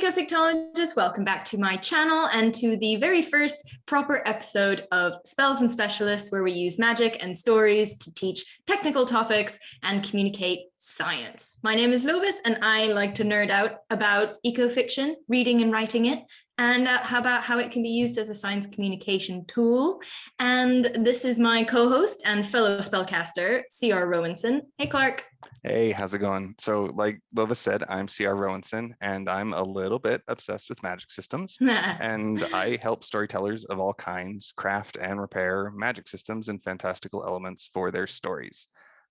Ecofictologists, welcome back to my channel and to the very first proper episode of Spells and Specialists, where we use magic and stories to teach technical topics and communicate science. My name is Lovis and I like to nerd out about ecofiction, reading and writing it, and how it can be used as a science communication tool. And this is my co-host and fellow spellcaster, C.R. Rowanson. Hey, Clark. Hey, how's it going? So like Lovis said, I'm C.R. Rowanson, and I'm a little bit obsessed with magic systems. And I help storytellers of all kinds craft and repair magic systems and fantastical elements for their stories.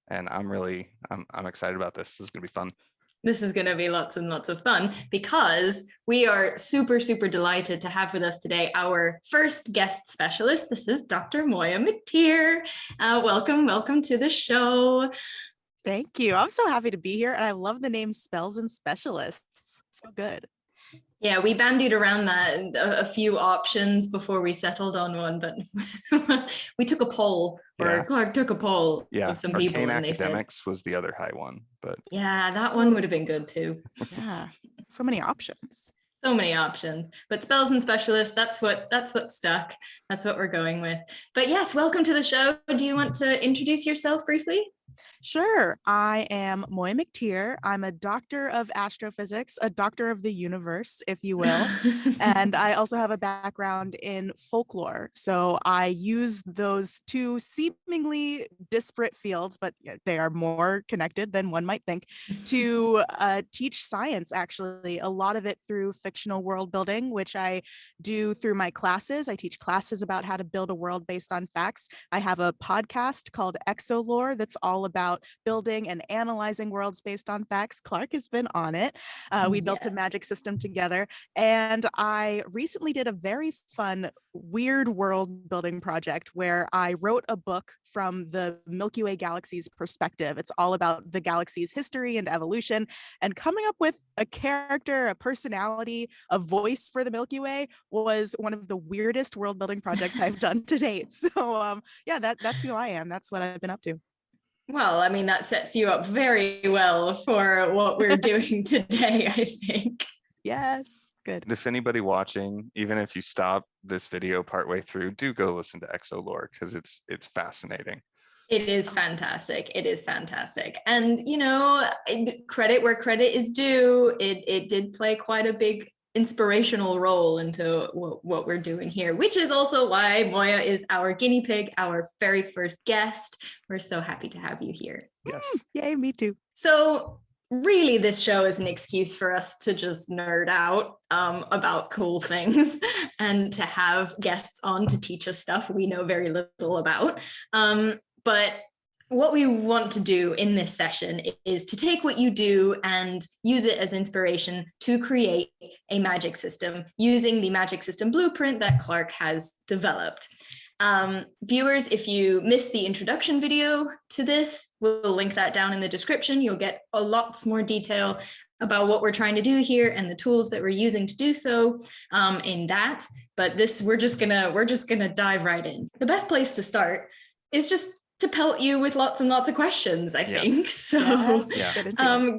And I'm excited about this. This is gonna be fun. This is going to be lots and lots of fun because we are super, super delighted to have with us today our first guest specialist. This is Dr. Moiya McTier. Welcome to the show. Thank you. I'm so happy to be here. And I love the name Spells and Specialists. So good. Yeah, we bandied around that a few options before we settled on one, but we took a poll, or Clark took a poll of some people, and they academics was the other high one, but yeah, that one would have been good too. Yeah, so many options. So many options, but Spells and Specialists, that's what stuck. That's what we're going with. But yes, welcome to the show. Do you want to introduce yourself briefly? Sure. I am Moiya McTier. I'm a doctor of astrophysics, a doctor of the universe, if you will. And I also have a background in folklore. So I use those two seemingly disparate fields, but they are more connected than one might think, to teach science, actually, a lot of it through fictional world building, which I do through my classes. I teach classes about how to build a world based on facts. I have a podcast called Exolore that's all about building and analyzing worlds based on facts. Clark has been on it. We built a magic system together, and I recently did a very fun, weird world building project where I wrote a book from the Milky Way galaxy's perspective. It's all about the galaxy's history and evolution, and coming up with a character, a personality, a voice for the Milky Way was one of the weirdest world building projects I've done to date. So yeah, that's who I am. That's what I've been up to. Well, I mean, that sets you up very well for what we're doing today, I think. Yes, good. If anybody watching, even if you stop this video partway through, do go listen to Exolore because it's fascinating. It is fantastic. It is fantastic. And, you know, credit where credit is due. It did play quite a big inspirational role into what we're doing here, which is also why Moiya is our guinea pig, our very first guest. We're so happy to have you here. Yes. Yay, me too. So really, this show is an excuse for us to just nerd out about cool things and to have guests on to teach us stuff we know very little about. But what we want to do in this session is to take what you do and use it as inspiration to create a magic system using the magic system blueprint that Clark has developed. Viewers, if you missed the introduction video to this, we'll link that down in the description. You'll get a lots more detail about what we're trying to do here and the tools that we're using to do so in that. But this, we're just gonna dive right in. The best place to start is just to pelt you with lots and lots of questions, I think. So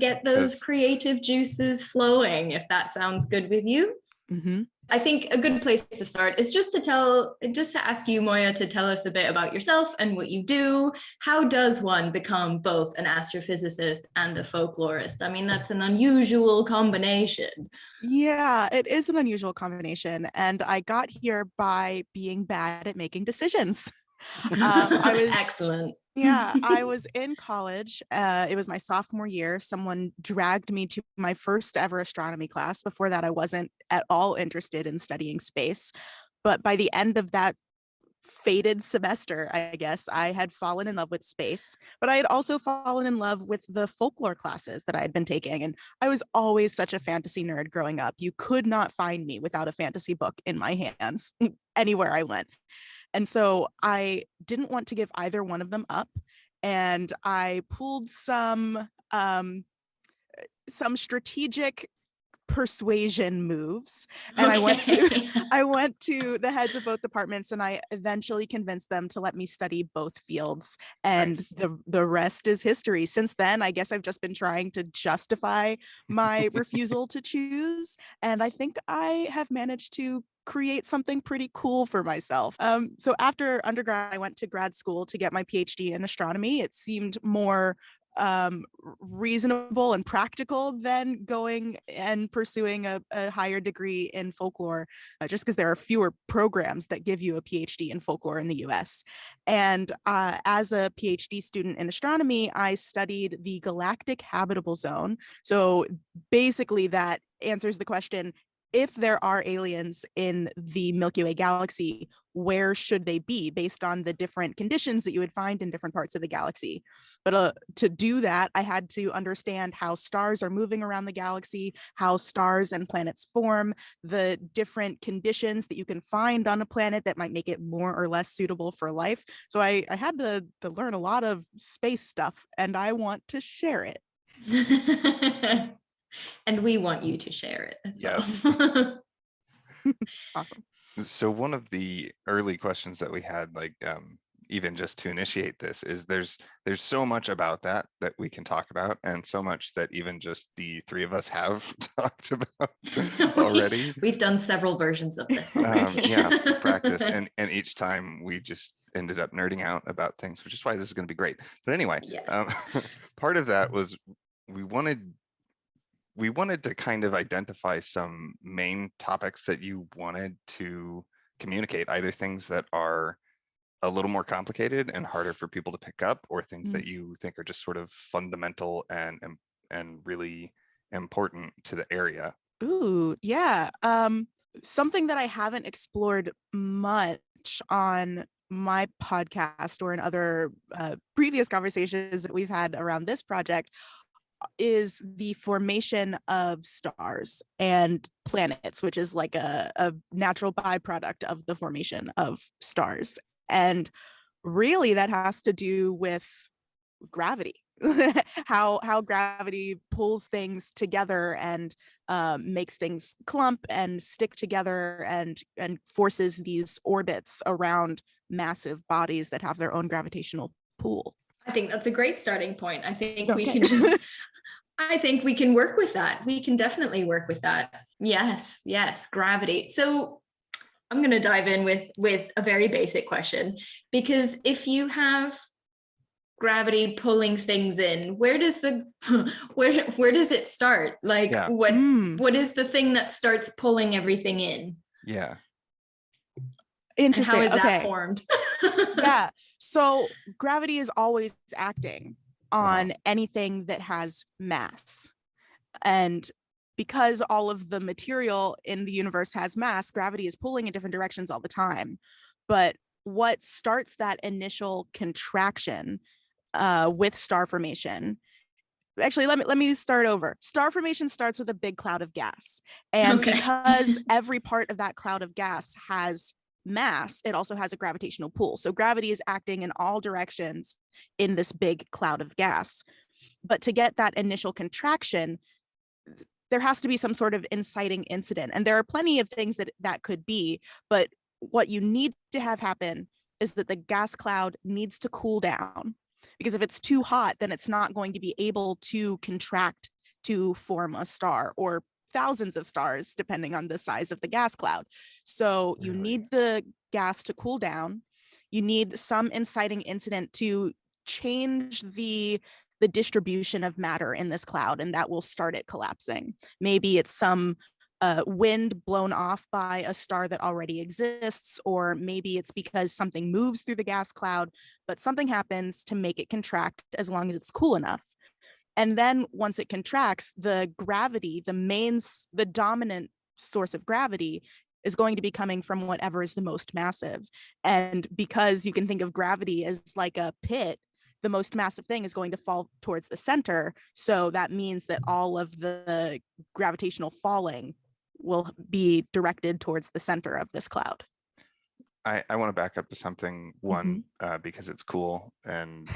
get those creative juices flowing, if that sounds good with you. Mm-hmm. I think a good place to start is just to ask you, Moiya, to tell us a bit about yourself and what you do. How does one become both an astrophysicist and a folklorist? I mean, that's an unusual combination. Yeah, it is an unusual combination. And I got here by being bad at making decisions. I was excellent. Yeah, I was in college. It was my sophomore year. Someone dragged me to my first ever astronomy class. Before that, I wasn't at all interested in studying space. But by the end of that fated semester, I guess, I had fallen in love with space. But I had also fallen in love with the folklore classes that I had been taking. And I was always such a fantasy nerd growing up. You could not find me without a fantasy book in my hands anywhere I went. And so I didn't want to give either one of them up. And I pulled some strategic persuasion moves. And I went to the heads of both departments, and I eventually convinced them to let me study both fields. And Nice. the rest is history. Since then, I guess I've just been trying to justify my refusal to choose. And I think I have managed to create something pretty cool for myself. So after undergrad, I went to grad school to get my PhD in astronomy. It seemed more reasonable and practical than going and pursuing a higher degree in folklore, just because there are fewer programs that give you a PhD in folklore in the US. And as a PhD student in astronomy, I studied the galactic habitable zone. So basically that answers the question, if there are aliens in the Milky Way galaxy, where should they be based on the different conditions that you would find in different parts of the galaxy? But to do that, I had to understand how stars are moving around the galaxy, how stars and planets form, the different conditions that you can find on a planet that might make it more or less suitable for life. So I had to learn a lot of space stuff, and I want to share it. And we want you to share it as Yes. well. Awesome. So one of the early questions that we had, like even just to initiate this, is there's so much about that we can talk about, and so much that even just the three of us have talked about already. We've done several versions of this already. Yeah, practice, and each time we just ended up nerding out about things, which is why this is going to be great. But anyway, Yes. part of that was we wanted to kind of identify some main topics that you wanted to communicate, either things that are a little more complicated and harder for people to pick up, or things that you think are just sort of fundamental and really important to the area. Ooh, yeah. Something that I haven't explored much on my podcast or in other previous conversations that we've had around this project is the formation of stars and planets, which is like a natural byproduct of the formation of stars. And really that has to do with gravity. how gravity pulls things together and makes things clump and stick together and forces these orbits around massive bodies that have their own gravitational pull. I think that's a great starting point. I think we can just, I think we can work with that. We can definitely work with that. Yes, gravity. So I'm going to dive in with a very basic question, because if you have gravity pulling things in, where does where does it start? Like, yeah. what is the thing that starts pulling everything in? Yeah. Interesting. And how is that formed? Yeah. So gravity is always acting on anything that has mass. And because all of the material in the universe has mass, gravity is pulling in different directions all the time. But what starts that initial contraction with star formation? Actually, let me start over. Star formation starts with a big cloud of gas. And because every part of that cloud of gas has mass, it also has a gravitational pull. So gravity is acting in all directions in this big cloud of gas. But to get that initial contraction, there has to be some sort of inciting incident. And there are plenty of things that could be, but what you need to have happen is that the gas cloud needs to cool down. Because if it's too hot, then it's not going to be able to contract to form a star, or thousands of stars, depending on the size of the gas cloud. So you need the gas to cool down. You need some inciting incident to change the distribution of matter in this cloud, and that will start it collapsing. Maybe it's some wind blown off by a star that already exists, or maybe it's because something moves through the gas cloud, but something happens to make it contract as long as it's cool enough. And then once it contracts, the gravity, the dominant source of gravity, is going to be coming from whatever is the most massive. And because you can think of gravity as like a pit, the most massive thing is going to fall towards the center. So that means that all of the gravitational falling will be directed towards the center of this cloud. I want to back up to something, because it's cool. And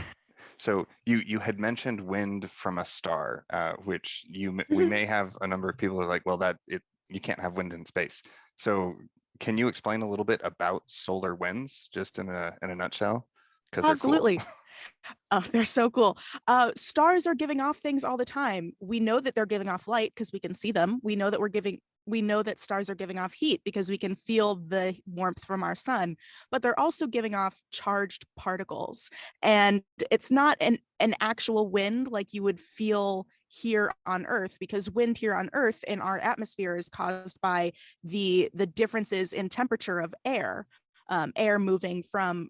So you had mentioned wind from a star, which we may have a number of people who are like, well, you can't have wind in space. So can you explain a little bit about solar winds, just in a nutshell? Because they're cool. Absolutely. Oh, they're so cool. Stars are giving off things all the time. We know that they're giving off light because we can see them. We know that stars are giving off heat because we can feel the warmth from our sun, but they're also giving off charged particles. And it's not an actual wind like you would feel here on Earth, because wind here on Earth in our atmosphere is caused by the differences in temperature of air, air moving from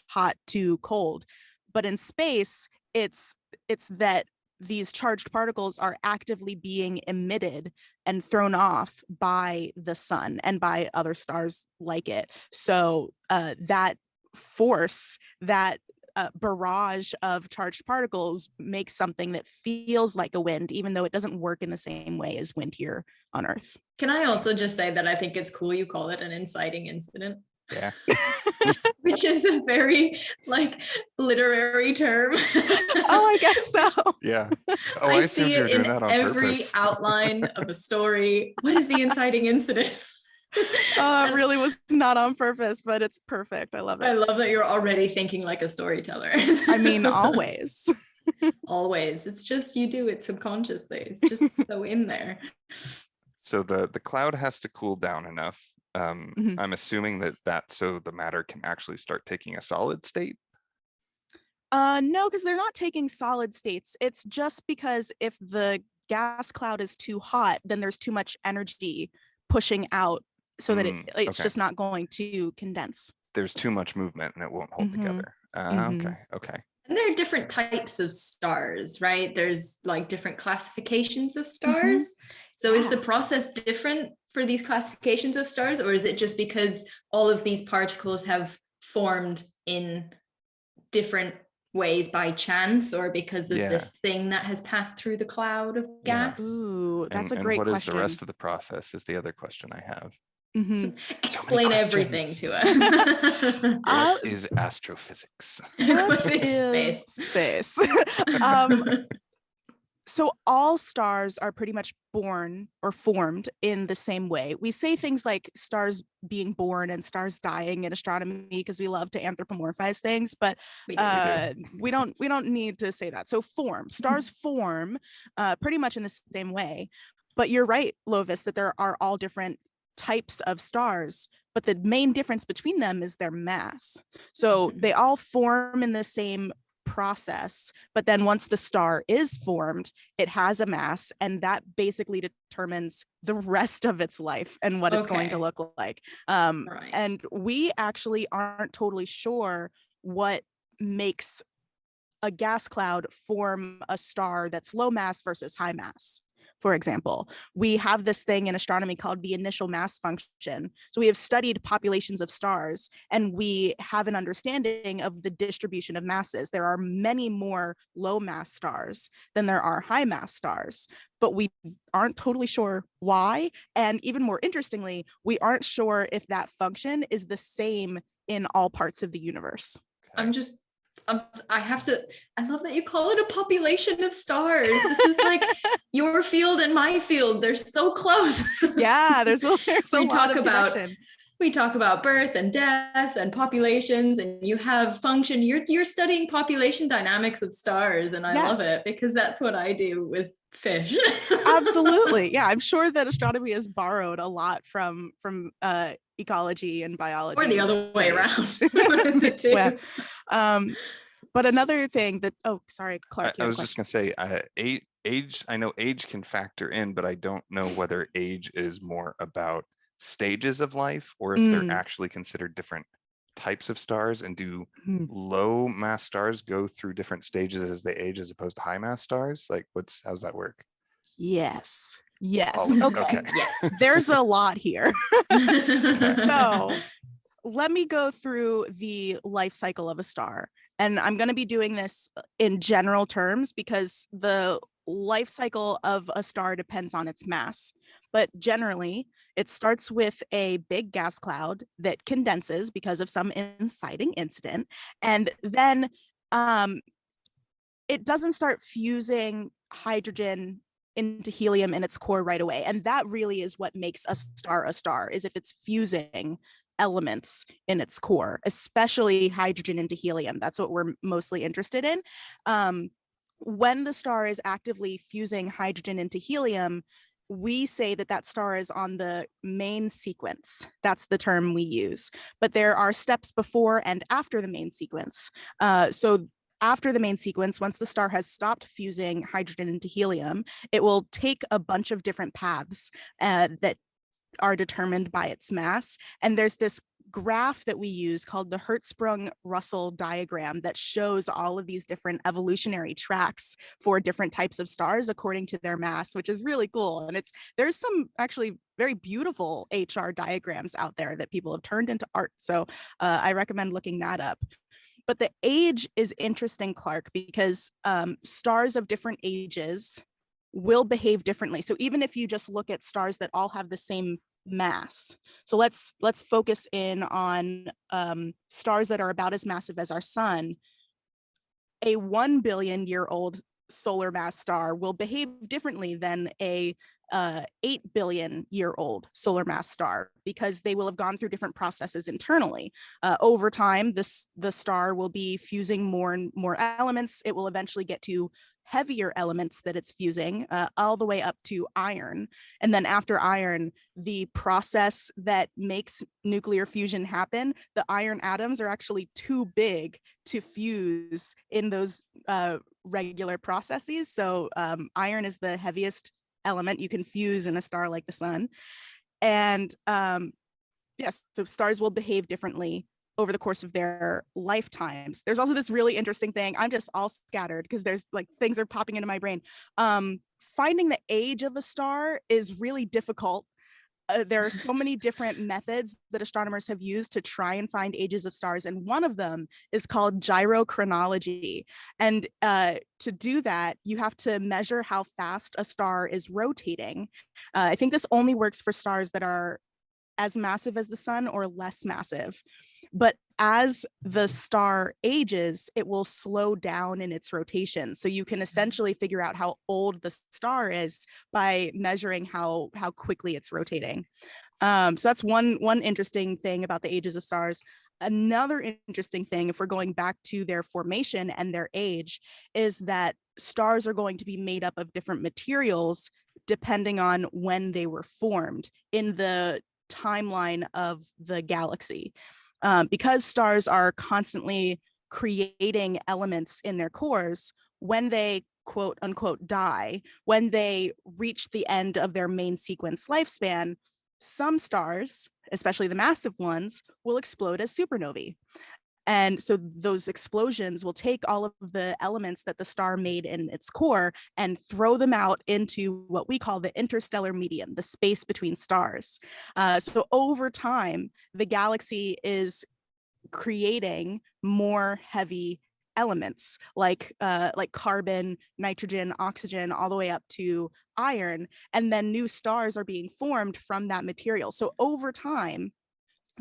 hot to cold. But in space, it's that these charged particles are actively being emitted and thrown off by the sun and by other stars like it. So that force, that barrage of charged particles makes something that feels like a wind, even though it doesn't work in the same way as wind here on Earth. Can I also just say that I think it's cool you call it an inciting incident? Yeah. Which is a very literary term. Oh, I guess so. Yeah. Oh, I assumed see you were it doing in that on every purpose. outline of a story. What is the inciting incident? It really was not on purpose, but it's perfect. I love it. I love that you're already thinking like a storyteller. I mean, always. Always. It's just you do it subconsciously. It's just so in there. So the cloud has to cool down enough. I'm assuming that so the matter can actually start taking a solid state. No, because they're not taking solid states. It's just because if the gas cloud is too hot, then there's too much energy pushing out so that it's okay. just not going to condense. There's too much movement and it won't hold together. Okay. And there are different types of stars, right? There's different classifications of stars. So is the process different for these classifications of stars, or is it just because all of these particles have formed in different ways by chance, or because of this thing that has passed through the cloud of gas? Ooh, that's a great question. And what is the rest of the process is the other question I have. Explain everything to us. What is astrophysics? What is space? So all stars are pretty much born or formed in the same way. We say things like stars being born and stars dying in astronomy because we love to anthropomorphize things, but we don't need to say that. So stars form pretty much in the same way. But you're right, Lovis, that there are all different types of stars, but the main difference between them is their mass. So they all form in the same process, but then once the star is formed, it has a mass, and that basically determines the rest of its life and what it's going to look like. Right. And we actually aren't totally sure what makes a gas cloud form a star that's low mass versus high mass. For example, we have this thing in astronomy called the initial mass function. So we have studied populations of stars, and we have an understanding of the distribution of masses. There are many more low mass stars than there are high mass stars, but we aren't totally sure why. And even more interestingly, we aren't sure if that function is the same in all parts of the universe. I love that you call it a population of stars. This is like your field and my field. They're so close. Yeah, there's a lot of connection. We talk about birth and death and populations, and you have function. You're studying population dynamics of stars, and I love it because that's what I do with fish. Absolutely. Yeah, I'm sure that astronomy has borrowed a lot from ecology and biology. Or the other way around. The two. But another thing that, sorry, Clark. I was just going to say, age, I know age can factor in, but I don't know whether age is more about stages of life or if they're actually considered different types of stars. And do low mass stars go through different stages as they age as opposed to how's that work? Yes. Okay. Yes. There's a lot here. So let me go through the life cycle of a star. And I'm going to be doing this in general terms because the life cycle of a star depends on its mass. But generally, it starts with a big gas cloud that condenses because of some inciting incident. And then it doesn't start fusing hydrogen into helium in its core right away. And that really is what makes a star, is if it's fusing elements in its core, especially hydrogen into helium. That's what we're mostly interested in. When the star is actively fusing hydrogen into helium, we say that that star is on the main sequence. That's the term we use. But there are steps before and after the main sequence. So after the main sequence, once the star has stopped fusing hydrogen into helium, it will take a bunch of different paths that are determined by its mass. And there's this graph that we use called the Hertzsprung-Russell diagram that shows all of these different evolutionary tracks for different types of stars according to their mass, which is really cool. And there's some actually very beautiful HR diagrams out there that people have turned into art. So I recommend looking that up. But the age is interesting, Clark, because stars of different ages will behave differently. So even if you just look at stars that all have the same mass, so let's focus in on stars that are about as massive as our sun. A 1 billion year old solar mass star will behave differently than a 8 billion year old solar mass star, because they will have gone through different processes internally. Over time, the star will be fusing more and more elements. It will eventually get to heavier elements that it's fusing, all the way up to iron. And then after iron, the process that makes nuclear fusion happen, the iron atoms are actually too big to fuse in those regular processes. So iron is the heaviest element you can fuse in a star like the sun. And yes, so stars will behave differently over the course of their lifetimes. There's also this really interesting thing. I'm just all scattered because there's like things are popping into my brain. Finding the age of a star is really difficult. There are so many different methods that astronomers have used to try and find ages of stars, and one of them is called gyrochronology. And to do that, you have to measure how fast a star is rotating. I think this only works for stars that are as massive as the sun or less massive. But as the star ages, it will slow down in its rotation. So you can essentially figure out how old the star is by measuring how quickly it's rotating. So that's one interesting thing about the ages of stars. Another interesting thing, if we're going back to their formation and their age, is that stars are going to be made up of different materials depending on when they were formed in the timeline of the galaxy. Because stars are constantly creating elements in their cores, when they quote unquote die, when they reach the end of their main sequence lifespan, some stars, especially the massive ones, will explode as supernovae. And so those explosions will take all of the elements that the star made in its core and throw them out into what we call the interstellar medium, the space between stars. So over time, the galaxy is creating more heavy elements like carbon, nitrogen, oxygen, all the way up to iron. And then new stars are being formed from that material. So over time,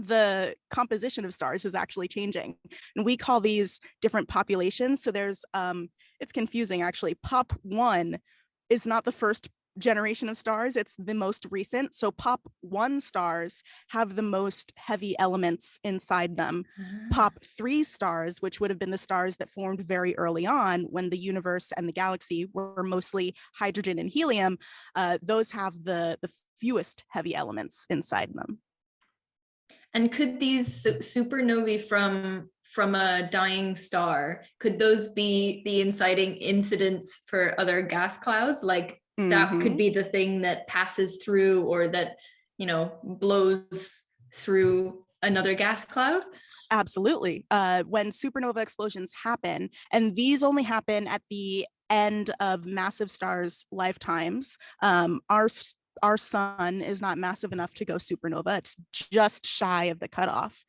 the composition of stars is actually changing. And we call these different populations. So there's, it's confusing actually. Pop 1 is not the first generation of stars, it's the most recent. So Pop 1 stars have the most heavy elements inside them. Pop 3 stars, which would have been the stars that formed very early on when the universe and the galaxy were mostly hydrogen and helium, those have the fewest heavy elements inside them. And could these supernovae from a dying star, could those be the inciting incidents for other gas clouds? Like that could be the thing that passes through or that, you know, blows through another gas cloud? Absolutely. When supernova explosions happen, and these only happen at the end of massive stars' lifetimes, our sun is not massive enough to go supernova. It's just shy of the cutoff.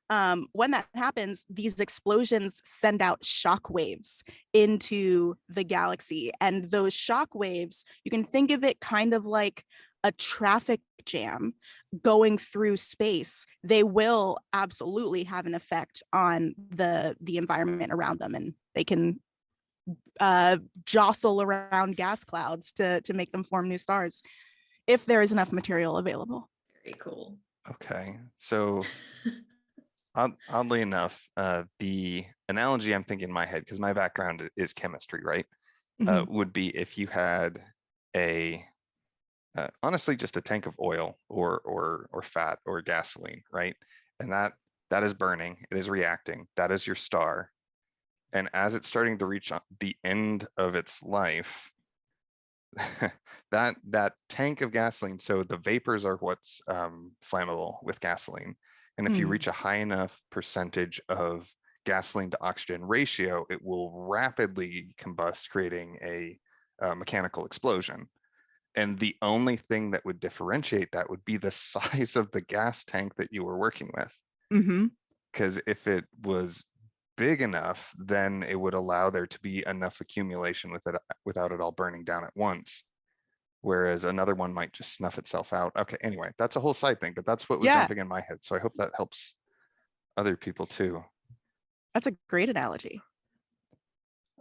When that happens, these explosions send out shock waves into the galaxy. And those shock waves, you can think of it kind of like a traffic jam going through space. They will absolutely have an effect on the environment around them, and they can jostle around gas clouds to make them form new stars, if there is enough material available. Very cool. Okay, so oddly enough, the analogy I'm thinking in my head, because my background is chemistry, right? Would be if you had a honestly just a tank of oil or fat or gasoline, right? And that is burning, it is reacting, that is your star. And as it's starting to reach the end of its life, that tank of gasoline, so the vapors are what's flammable with gasoline. And if you reach a high enough percentage of gasoline to oxygen ratio, it will rapidly combust, creating a mechanical explosion. And the only thing that would differentiate that would be the size of the gas tank that you were working with. Because if it was big enough, then it would allow there to be enough accumulation with it without it all burning down at once. Whereas another one might just snuff itself out. Okay, anyway, that's a whole side thing, but that's what was jumping in my head. So I hope that helps other people too. That's a great analogy.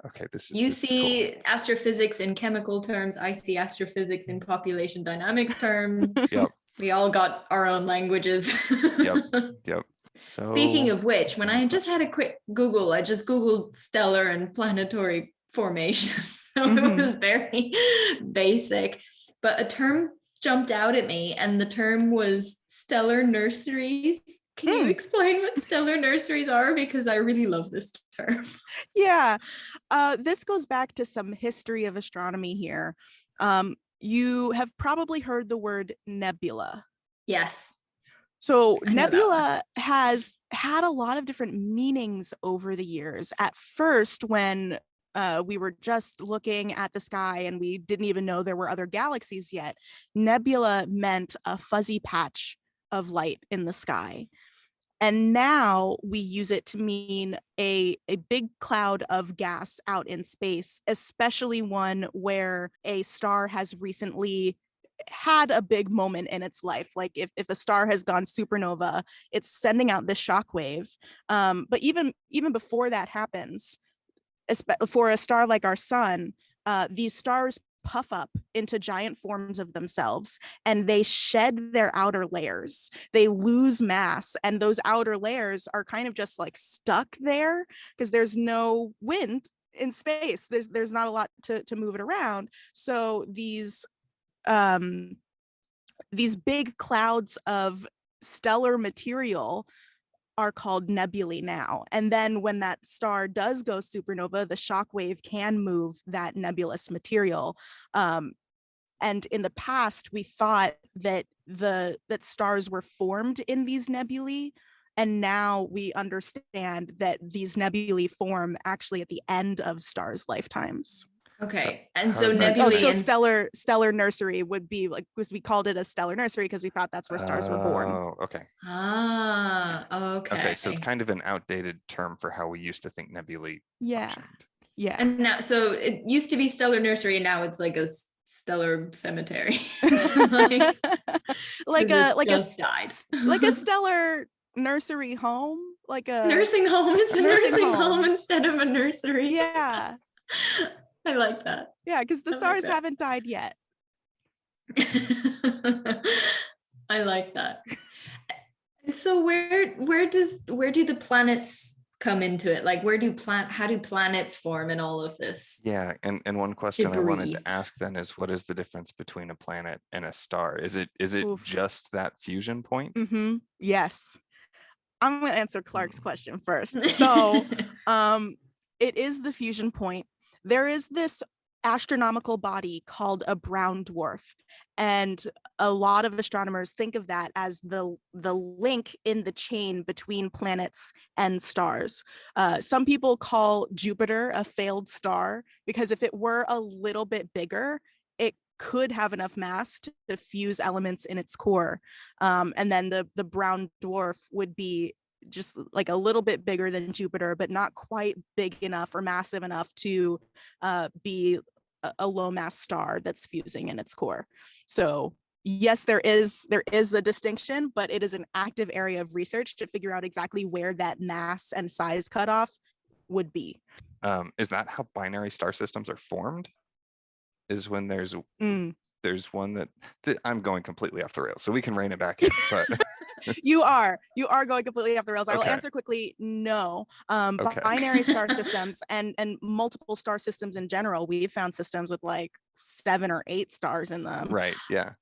Okay, this You is see cool. astrophysics in chemical terms. I see astrophysics in population dynamics terms. Yep. We all got our own languages. Yep. So speaking of which, when I just had a questions? quick Google, I just Googled stellar and planetary formation. So it was very basic, but a term jumped out at me, and the term was stellar nurseries. Can you explain what stellar nurseries are? Because I really love this term. Yeah, this goes back to some history of astronomy here. You have probably heard the word nebula. Yes. So nebula has had a lot of different meanings over the years. At first, when we were just looking at the sky and we didn't even know there were other galaxies yet, nebula meant a fuzzy patch of light in the sky. And now we use it to mean a big cloud of gas out in space, especially one where a star has recently had a big moment in its life. Like if a star has gone supernova, it's sending out this shockwave. But even before that happens, for a star like our sun, these stars puff up into giant forms of themselves and they shed their outer layers. They lose mass, and those outer layers are kind of just like stuck there because there's no wind in space. There's not a lot to move it around. So these big clouds of stellar material are called nebulae now. And then when that star does go supernova, the shockwave can move that nebulous material. And in the past, we thought that that stars were formed in these nebulae. And now we understand that these nebulae form actually at the end of stars' lifetimes. Okay, and so nebulae. So stellar nursery would be like, because we called it a stellar nursery because we thought that's where stars were born. Oh, okay. Okay. Okay, so it's kind of an outdated term for how we used to think nebulae functioned. Yeah. And now, so it used to be stellar nursery, and now it's like a stellar cemetery. like a stellar nursery home, like a nursing home. It's a nursing home instead of a nursery. Yeah. I like that. Yeah, because the stars haven't died yet. I like that. And so where do the planets come into it? Like how do planets form in all of this? Yeah, and one question I wanted to ask then is, what is the difference between a planet and a star? Is it just that fusion point? Yes. I'm going to answer Clark's question first. So it is the fusion point. There is this astronomical body called a brown dwarf, and a lot of astronomers think of that as the link in the chain between planets and stars. Some people call Jupiter a failed star because if it were a little bit bigger, it could have enough mass to fuse elements in its core, and then the brown dwarf would be just like a little bit bigger than Jupiter, but not quite big enough or massive enough to be a low mass star that's fusing in its core. So yes, there is a distinction, but it is an active area of research to figure out exactly where that mass and size cutoff would be. Is that how binary star systems are formed? Is when there's one that I'm going completely off the rails, so we can rein it back in. But you are going completely off the rails. I will Okay. answer quickly. No, Okay. binary star systems and multiple star systems in general. We've found systems with like 7 or 8 stars in them. Right. Yeah.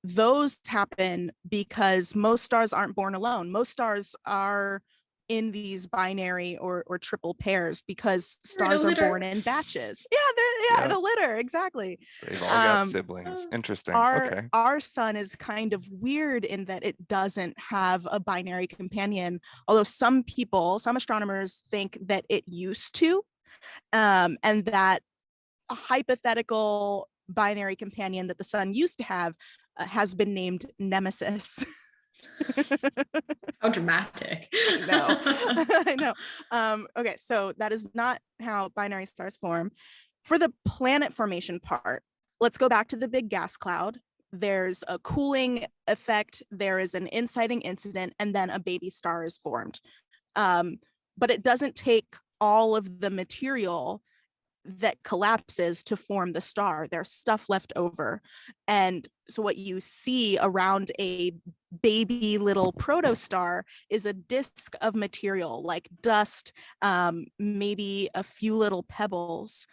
Those happen because most stars aren't born alone. Most stars are in these binary or triple pairs because stars are born in batches. Yeah, in a litter, exactly. They've all got siblings. Interesting. Okay. Our sun is kind of weird in that it doesn't have a binary companion, although some astronomers think that it used to, and that a hypothetical binary companion that the sun used to have has been named Nemesis. How dramatic. I know. Okay, so that is not how binary stars form. For the planet formation part, let's go back to the big gas cloud. There's a cooling effect, there is an inciting incident, and then a baby star is formed. But it doesn't take all of the material that collapses to form the star. There's stuff left over. And so what you see around a baby little protostar is a disk of material like dust, maybe a few little pebbles.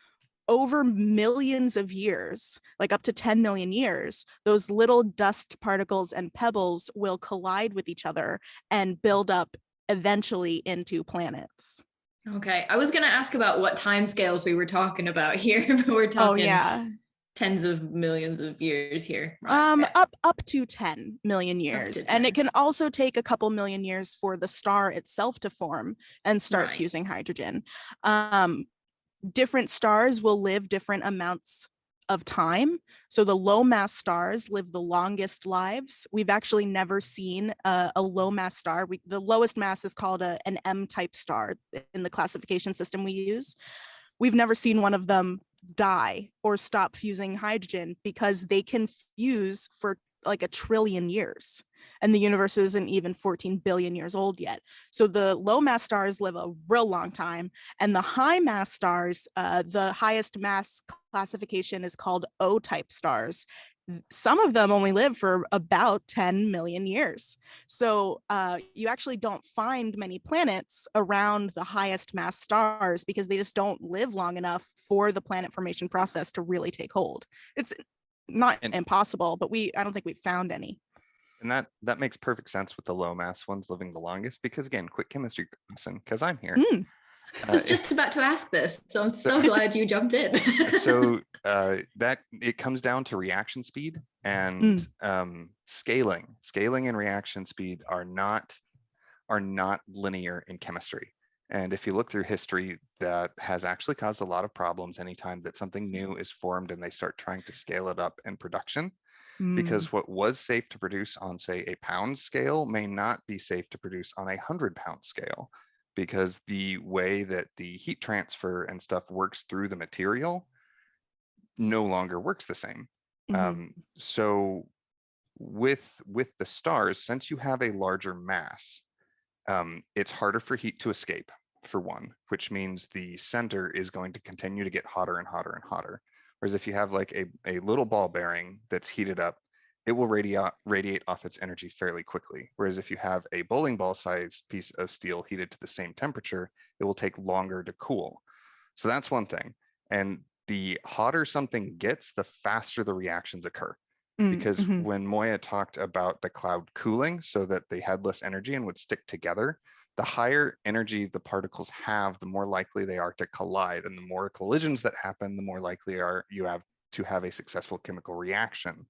Over millions of years, like up to 10 million years, those little dust particles and pebbles will collide with each other and build up eventually into planets. Okay, I was going to ask about what timescales we were talking about here. We're talking tens of millions of years here. Right? Up to 10 million years. And it can also take a couple million years for the star itself to form and start fusing hydrogen. Different stars will live different amounts of time. So the low mass stars live the longest lives. We've actually never seen a low mass star. The lowest mass is called an M-type star in the classification system we use. We've never seen one of them die or stop fusing hydrogen because they can fuse for like 1 trillion years. And the universe isn't even 14 billion years old yet. So the low mass stars live a real long time. And the high mass stars, the highest mass classification is called O-type stars. Some of them only live for about 10 million years. So you actually don't find many planets around the highest mass stars because they just don't live long enough for the planet formation process to really take hold. It's not impossible, but I don't think we've found any. And that makes perfect sense with the low mass ones living the longest, because again, quick chemistry lesson, because I'm here. I was just about to ask this, so I'm so glad you jumped in. So that it comes down to reaction speed and scaling. Scaling and reaction speed are not linear in chemistry. And if you look through history, that has actually caused a lot of problems anytime that something new is formed and they start trying to scale it up in production. Because what was safe to produce on, say, a pound scale may not be safe to produce on 100-pound scale, because the way that the heat transfer and stuff works through the material no longer works the same. So with the stars, since you have a larger mass, it's harder for heat to escape, for one, which means the center is going to continue to get hotter and hotter and hotter. Whereas if you have like a little ball bearing that's heated up, it will radiate off its energy fairly quickly. Whereas if you have a bowling ball sized piece of steel heated to the same temperature, it will take longer to cool. So that's one thing. And the hotter something gets, the faster the reactions occur. Because when Moiya talked about the cloud cooling so that they had less energy and would stick together, the higher energy the particles have, the more likely they are to collide. And the more collisions that happen, the more likely you have to have a successful chemical reaction.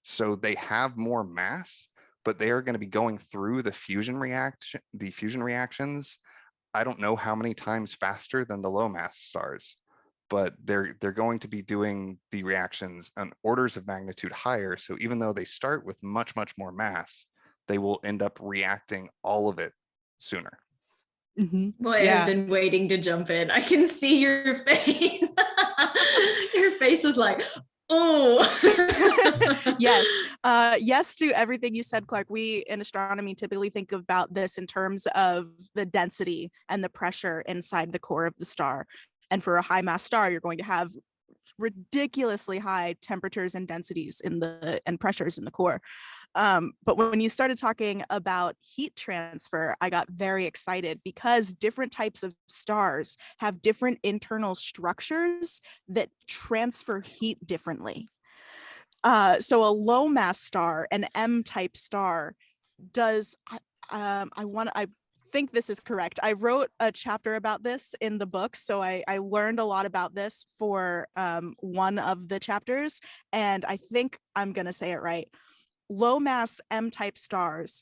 So they have more mass, but they are going to be going through the fusion reactions. I don't know how many times faster than the low mass stars, but they're going to be doing the reactions on orders of magnitude higher. So even though they start with much, much more mass, they will end up reacting all of it sooner. Boy, I've been waiting to jump in. I can see your face. Your face is like, Oh, Yes. Yes to everything you said, Clark. We in astronomy typically think about this in terms of the density and the pressure inside the core of the star. And for a high mass star, you're going to have ridiculously high temperatures and densities and pressures in the core. But when you started talking about heat transfer, I got very excited because different types of stars have different internal structures that transfer heat differently. So a low mass star, an M-type star, does, I think this is correct. I wrote a chapter about this in the book, so I learned a lot about this for one of the chapters, and I think I'm gonna say it right. Low mass M-type stars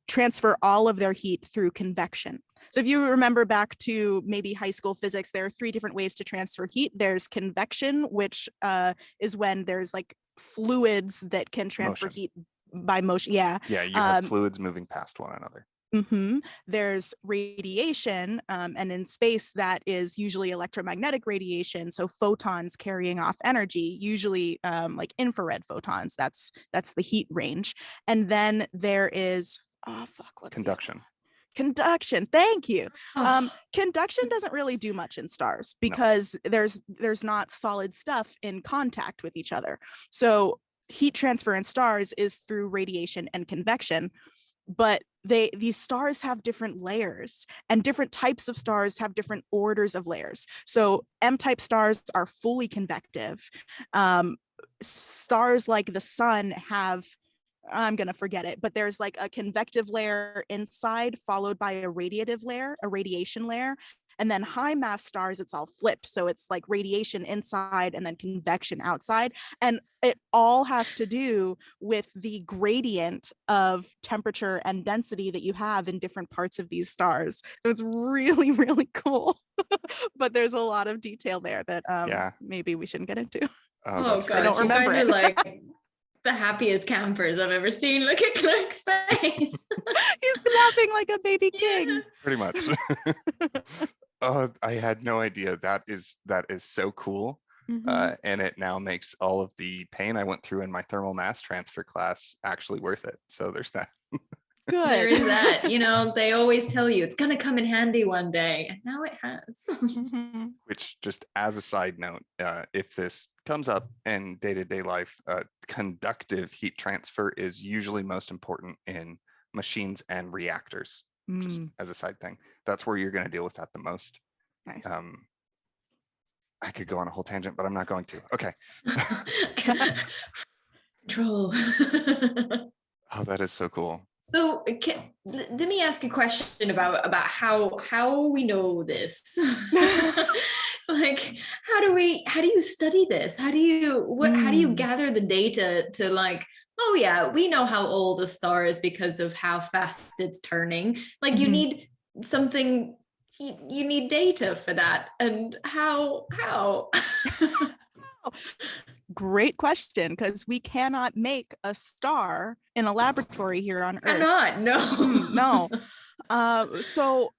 transfer all of their heat through convection. So if you remember back to maybe high school physics, there are 3 different ways to transfer heat. There's convection, which is when there's like fluids that can transfer Motion. heat by motion. Yeah. Yeah, you have fluids moving past one another. There's radiation, and in space that is usually electromagnetic radiation, so photons carrying off energy, usually like infrared photons. That's the heat range. And then there is what's Conduction. Conduction. Thank you. Oh. Conduction doesn't really do much in stars because there's not solid stuff in contact with each other. So heat transfer in stars is through radiation and convection. But these stars have different layers, and different types of stars have different orders of layers. So M-type stars are fully convective. Stars like the sun have, I'm going to forget it, but there's like a convective layer inside followed by a radiative layer, a radiation layer. And then high mass stars, it's all flipped. So it's like radiation inside and then convection outside. And it all has to do with the gradient of temperature and density that you have in different parts of these stars. So it's really, really cool. But there's a lot of detail there that maybe we shouldn't get into. Oh I don't God, you remember guys it. are like the happiest campers I've ever seen. Look at Clark's face. He's laughing like a baby king. Pretty much. Oh, I had no idea. That is so cool. And it now makes all of the pain I went through in my thermal mass transfer class actually worth it. So there's that. Good. There is that. You know, they always tell you it's going to come in handy one day. And now it has. Which, just as a side note, if this comes up in day-to-day life, conductive heat transfer is usually most important in machines and reactors. Just as a side thing, that's where you're going to deal with that the most. Nice. I could go on a whole tangent, but I'm not going to. Okay. Control. Oh, that is so cool. So let me ask a question about how we know this. Like, how do you study this? How do you gather the data to like, oh yeah, we know how old a star is because of how fast it's turning. Like you need something, you need data for that. And how? Great question, because we cannot make a star in a laboratory here on Earth. Cannot, no. No. So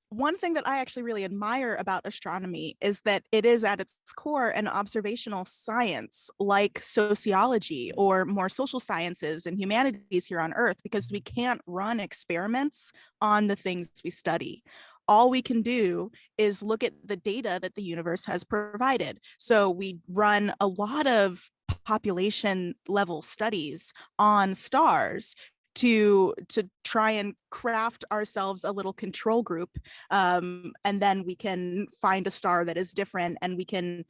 one thing that I actually really admire about astronomy is that it is at its core an observational science like sociology or more social sciences and humanities here on Earth, because we can't run experiments on the things we study. All we can do is look at the data that the universe has provided. So we run a lot of population level studies on stars to try and craft ourselves a little control group. And then we can find a star that is different, and we can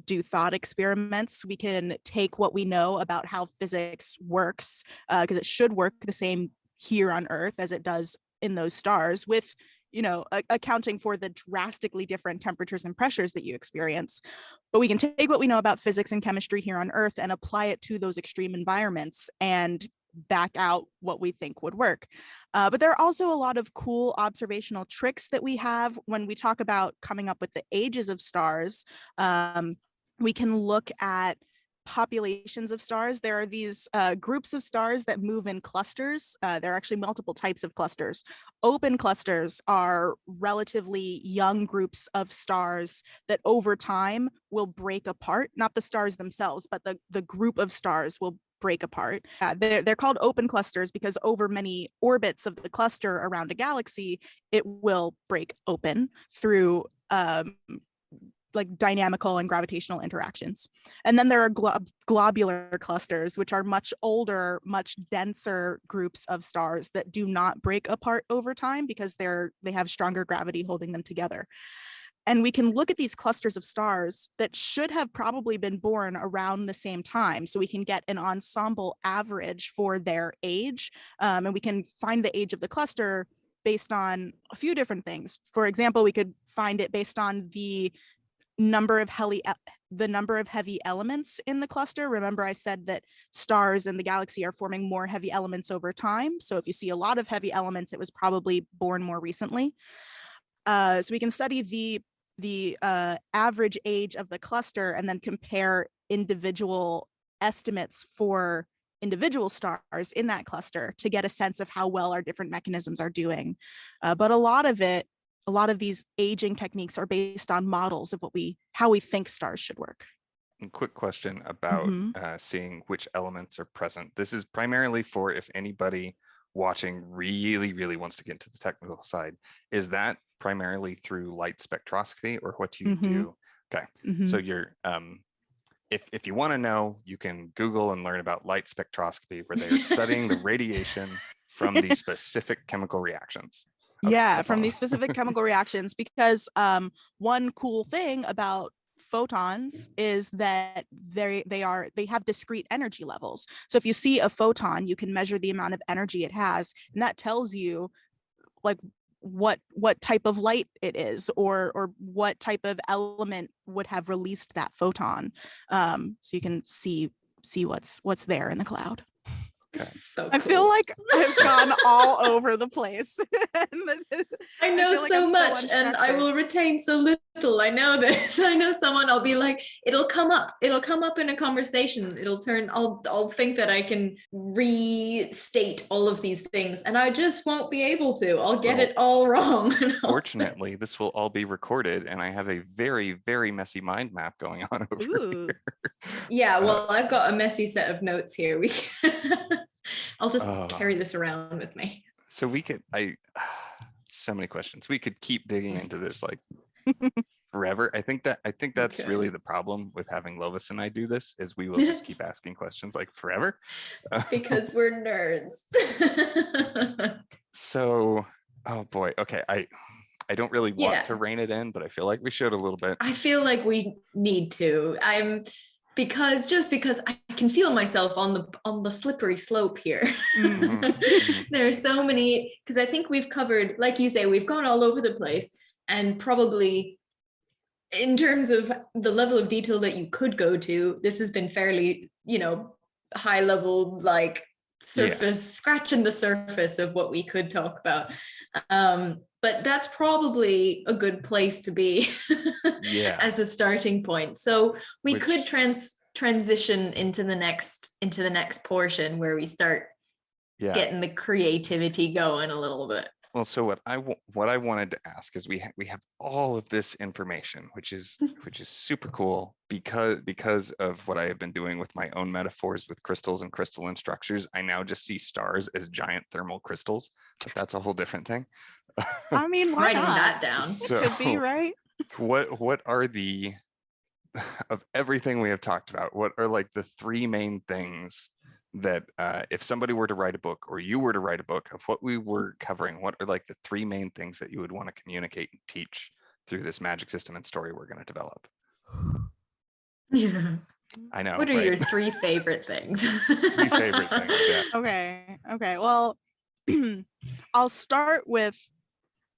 do thought experiments. We can take what we know about how physics works, because it should work the same here on Earth as it does in those stars, with accounting for the drastically different temperatures and pressures that you experience. But we can take what we know about physics and chemistry here on Earth and apply it to those extreme environments and back out what we think would work. But there are also a lot of cool observational tricks that we have when we talk about coming up with the ages of stars. We can look at populations of stars. There are these groups of stars that move in clusters. There are actually multiple types of clusters. Open clusters are relatively young groups of stars that over time will break apart, not the stars themselves, but the group of stars will break apart. They're called open clusters because over many orbits of the cluster around a galaxy, it will break open through like dynamical and gravitational interactions. And then there are globular clusters, which are much older, much denser groups of stars that do not break apart over time because they have stronger gravity holding them together. And we can look at these clusters of stars that should have probably been born around the same time. So we can get an ensemble average for their age. And we can find the age of the cluster based on a few different things. For example, we could find it based on the number of heavy elements in the cluster. Remember, I said that stars in the galaxy are forming more heavy elements over time. So if you see a lot of heavy elements, it was probably born more recently. So we can study the average age of the cluster and then compare individual estimates for individual stars in that cluster to get a sense of how well our different mechanisms are doing. But a lot of these aging techniques are based on models of how we think stars should work. A quick question about seeing which elements are present. This is primarily for if anybody watching really wants to get into the technical side. Is that primarily through light spectroscopy, or what do you do? Okay, so you're if you want to know, you can Google and learn about light spectroscopy, where they're studying the radiation from these specific chemical reactions. Okay, yeah, from these specific chemical reactions, because one cool thing about photons is that they have discrete energy levels. So if you see a photon, you can measure the amount of energy it has, and that tells you like what type of light it is, or what type of element would have released that photon. So you can see what's there in the cloud. Okay. So cool. I feel like I've gone all over the place. I know so much, and I will retain so little. I know this. I know someone, I'll be like, it'll come up in a conversation. I'll think that I can restate all of these things, and I just won't be able to. I'll get it all wrong. Fortunately, this will all be recorded, and I have a very messy mind map going on over here. Yeah, well, I've got a messy set of notes here. I'll just carry this around with me. So so many questions. We could keep digging into this like forever. I think that's really the problem with having Lovis and I do this, is we will just keep asking questions like forever. Because we're nerds. So, oh boy. Okay. I don't really want to rein it in, but I feel like we should a little bit. I feel like we need to. Because I can feel myself on the slippery slope here. There are so many, because I think we've covered, like you say, we've gone all over the place, and probably in terms of the level of detail that you could go to, this has been fairly, high level, like scratching the surface of what we could talk about. But that's probably a good place to be as a starting point. So we could transition into the next portion where we start getting the creativity going a little bit. Well, so what I wanted to ask is we have all of this information, which is super cool because of what I have been doing with my own metaphors with crystals and crystalline structures. I now just see stars as giant thermal crystals, but that's a whole different thing. I mean, writing that down. So, could be right. What are of everything we have talked about, what are like the three main things that if somebody were to write a book, or you were to write a book of what we were covering, what are like the three main things that you would want to communicate and teach through this magic system and story we're going to develop? Yeah. I know. What are your three favorite things? Three favorite things, yeah. Okay. Well, I'll start with,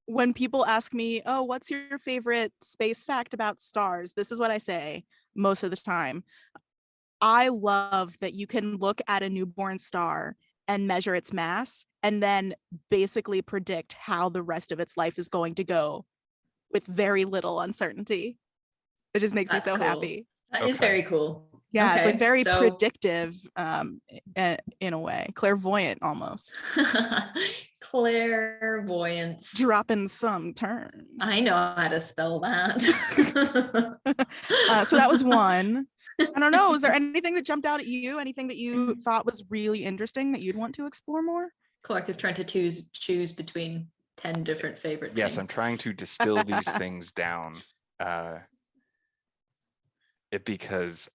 when people ask me, oh, what's your favorite space fact about stars? This is what I say most of the time. I love that you can look at a newborn star and measure its mass and then basically predict how the rest of its life is going to go with very little uncertainty. It just makes me so happy. That is very cool. Yeah, it's like very so predictive in a way, clairvoyant almost. clairvoyance. Dropping some terms. I know how to spell that. So that was one. I don't know. Was there anything that jumped out at you? Anything that you thought was really interesting that you'd want to explore more? Clark is trying to choose between 10 different favorite Yes, things. I'm trying to distill these things down. Because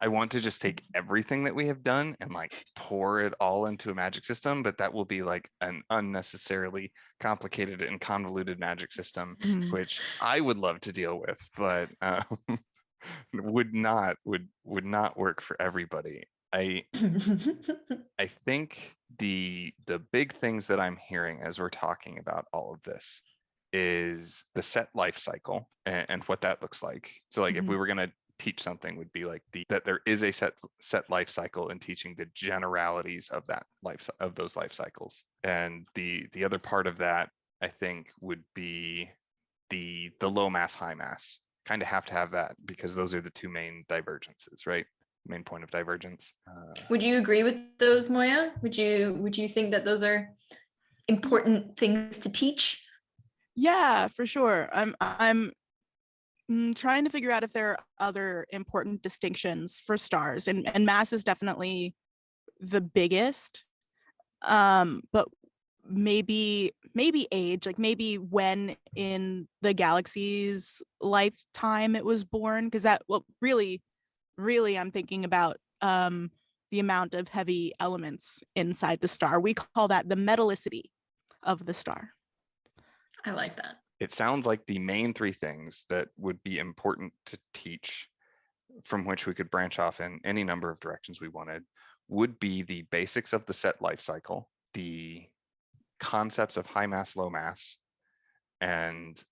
I want to just take everything that we have done and like pour it all into a magic system, but that will be like an unnecessarily complicated and convoluted magic system, which I would love to deal with, but would not work for everybody. I think the big things that I'm hearing as we're talking about all of this is the set life cycle and what that looks like. So like if we were going to teach something, would be like that there is a set life cycle, and teaching the generalities of that those life cycles. And the other part of that, I think, would be the low mass, high mass. Kind of have to have that because those are the two main divergences, right? Main point of divergence. Would you agree with those, Moiya? Would you think that those are important things to teach? Yeah, for sure. I'm trying to figure out if there are other important distinctions for stars, and mass is definitely the biggest. But maybe age, like maybe when in the galaxy's lifetime it was born, because that, well, really I'm thinking about the amount of heavy elements inside the star. We call that the metallicity of the star. I like that. It sounds like the main three things that would be important to teach, from which we could branch off in any number of directions we wanted, would be the basics of the set life cycle, the concepts of high mass, low mass, and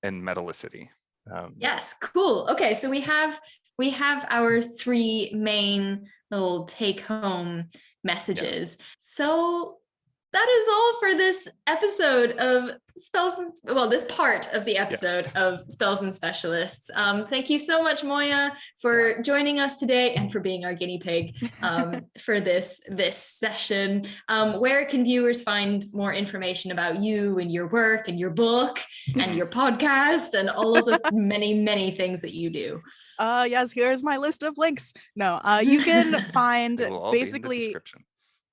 metallicity. Yes, cool. Okay, so we have our three main little take-home messages. Yeah. So that is all for this episode of this part of the episode of Spells and Specialists. Thank you so much, Moiya, for joining us today and for being our guinea pig for this session. Where can viewers find more information about you and your work and your book and your podcast and all of the many, many things that you do? Yes, here's my list of links. No, you can find basically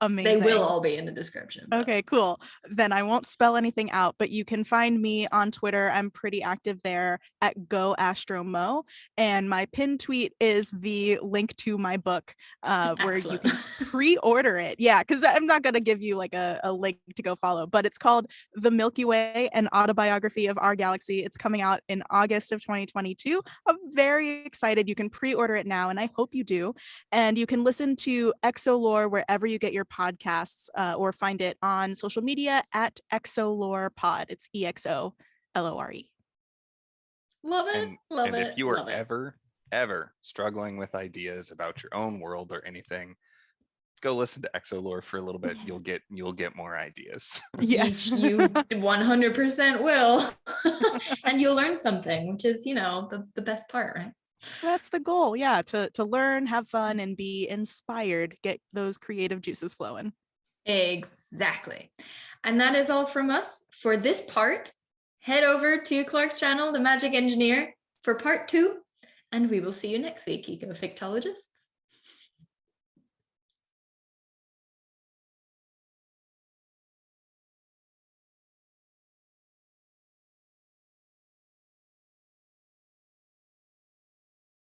amazing. They will all be in the description. But. Okay, cool. Then I won't spell anything out, but you can find me on Twitter. I'm pretty active there at GoAstroMo. And my pinned tweet is the link to my book where you can pre-order it. Yeah, because I'm not going to give you like a link to go follow, but it's called The Milky Way, an Autobiography of Our Galaxy. It's coming out in August of 2022. I'm very excited. You can pre-order it now, and I hope you do. And you can listen to Exolore wherever you get your podcasts, or find it on social media at ExolorPod. It's EXOLORE. Love it. And if you are ever struggling with ideas about your own world or anything, go listen to Exolore for a little bit. Yes. You'll get more ideas. Yes, you 100% will. And you'll learn something, which is, the best part, right? That's the goal. Yeah, to learn, have fun, and be inspired, get those creative juices flowing. Exactly. And that is all from us for this part. Head over to Clark's channel, The Magic Engineer, for part 2, and we will see you next week, Ecofictologists.